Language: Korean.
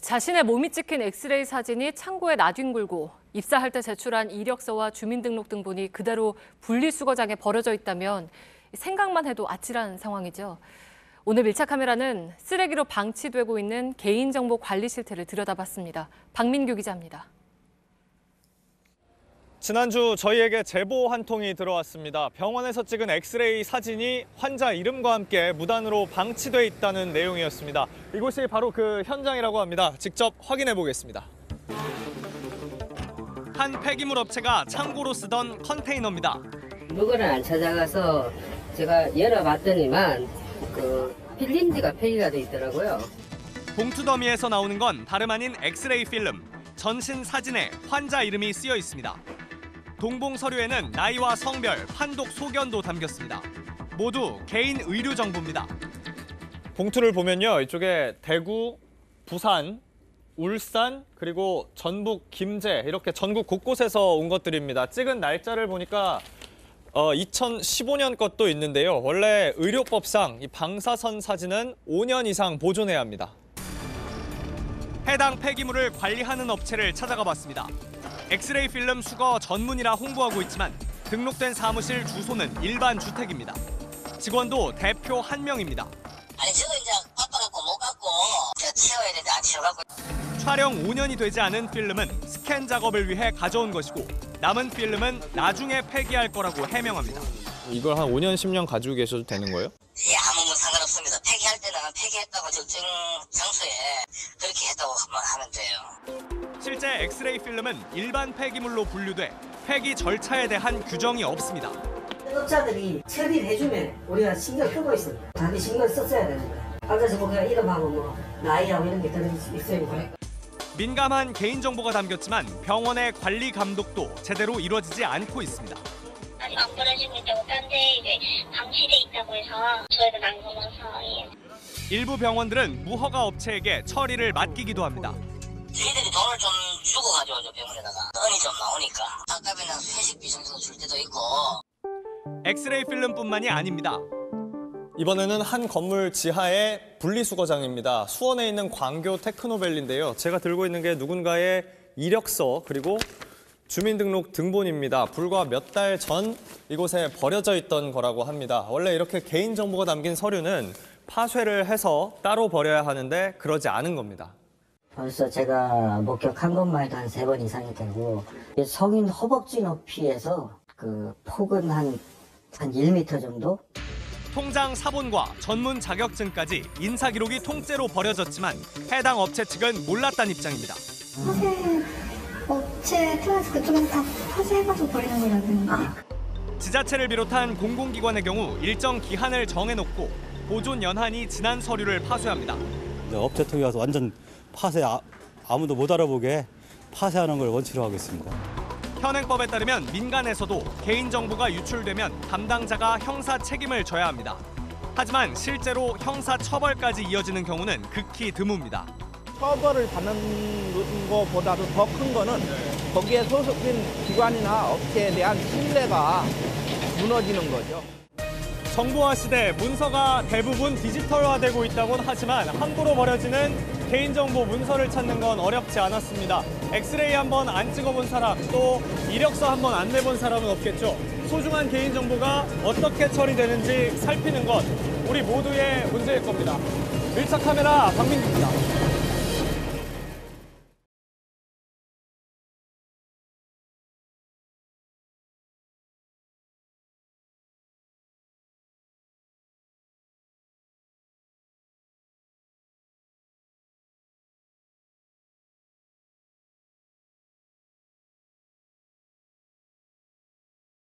자신의 몸이 찍힌 엑스레이 사진이 창고에 나뒹굴고 입사할 때 제출한 이력서와 주민등록등본이 그대로 분리수거장에 버려져 있다면 생각만 해도 아찔한 상황이죠. 오늘 밀착 카메라는 쓰레기로 방치되고 있는 개인정보 관리 실태를 들여다봤습니다. 박민규 기자입니다. 지난주 저희에게 제보 한 통이 들어왔습니다. 병원에서 찍은 엑스레이 사진이 환자 이름과 함께 무단으로 방치돼 있다는 내용이었습니다. 이곳이 바로 그 현장이라고 합니다. 직접 확인해 보겠습니다. 한 폐기물 업체가 창고로 쓰던 컨테이너입니다. 물건을 안 찾아가서 제가 열어봤더니만 필름지가 폐기가 돼 있더라고요. 봉투 더미에서 나오는 건 다름 아닌 엑스레이 필름. 전신 사진에 환자 이름이 쓰여 있습니다. 동봉 서류에는 나이와 성별, 판독 소견도 담겼습니다. 모두 개인 의료 정보입니다. 봉투를 보면요, 이쪽에 대구, 부산, 울산, 그리고 전북, 김제 이렇게 전국 곳곳에서 온 것들입니다. 찍은 날짜를 보니까 2015년 것도 있는데요. 원래 의료법상 이 방사선 사진은 5년 이상 보존해야 합니다. 해당 폐기물을 관리하는 업체를 찾아가 봤습니다. 엑스레이 필름 수거 전문이라 홍보하고 있지만 등록된 사무실 주소는 일반 주택입니다. 직원도 대표 한 명입니다. 아니 저도 이제 바빠갖고 못 갖고 치워야 되는데 안 치워갖고. 촬영 5년이 되지 않은 필름은 스캔 작업을 위해 가져온 것이고 남은 필름은 나중에 폐기할 거라고 해명합니다. 이걸 한 5년, 10년 가지고 계셔도 되는 거예요? 예, 아무 상관없습니다. 폐기할 때는 폐기했다고 적정 장소에 그렇게 했다고 하면 돼요. 실제 엑스레이 필름은 일반 폐기물로 분류돼 폐기 절차에 대한 규정이 없습니다. 업자들이 처리를 해주면 우리가 신경 쓰고 있습니다. 자기 신경 썼어야 됩니다. 앉아서 보니까 이름하고 나이하고 이런 게 들어있어요. 민감한 개인정보가 담겼지만 병원의 관리 감독도 제대로 이루어지지 않고 있습니다. 아직 안 버려지고 있다고 딴데 이제 방치돼 있다고 해서 저희도 안 걸어서 일부 병원들은 무허가 업체에게 처리를 맡기기도 합니다. 저희들이 돈을 좀 주고 가져오죠, 병원에다가. 돈이 좀 나오니까. 아까비나 회식비 정도 줄 때도 있고. 엑스레이 필름뿐만이 아닙니다. 이번에는 한 건물 지하의 분리수거장입니다. 수원에 있는 광교 테크노밸리인데요. 제가 들고 있는 게 누군가의 이력서 그리고 주민등록 등본입니다. 불과 몇 달 전 이곳에 버려져 있던 거라고 합니다. 원래 이렇게 개인정보가 담긴 서류는 파쇄를 해서 따로 버려야 하는데 그러지 않은 겁니다. 벌써 제가 목격한 것만 해도 한 3번 이상이 되고 성인 허벅지 높이에서 폭은 한 1m 정도? 통장 사본과 전문 자격증까지 인사 기록이 통째로 버려졌지만 해당 업체 측은 몰랐다는 입장입니다. 파쇄 업체 플러스 그쪽에서 다 파쇄해가지고 버리는 거라든가. 지자체를 비롯한 공공기관의 경우 일정 기한을 정해놓고 보존 연한이 지난 서류를 파쇄합니다. 업체 통해 와서 완전 파쇄 아무도 못 알아보게 파쇄하는 걸 원칙으로 하겠습니다. 현행법에 따르면 민간에서도 개인정보가 유출되면 담당자가 형사 책임을 져야 합니다. 하지만 실제로 형사 처벌까지 이어지는 경우는 극히 드뭅니다. 처벌을 받는 것보다도 더 큰 거는 거기에 소속된 기관이나 업체에 대한 신뢰가 무너지는 거죠. 정보화 시대 문서가 대부분 디지털화되고 있다고는 하지만 함부로 버려지는 개인정보 문서를 찾는 건 어렵지 않았습니다. 엑스레이 한번 안 찍어본 사람, 또 이력서 한번 안 내본 사람은 없겠죠. 소중한 개인정보가 어떻게 처리되는지 살피는 것, 우리 모두의 문제일 겁니다. 밀착 카메라 박민규입니다.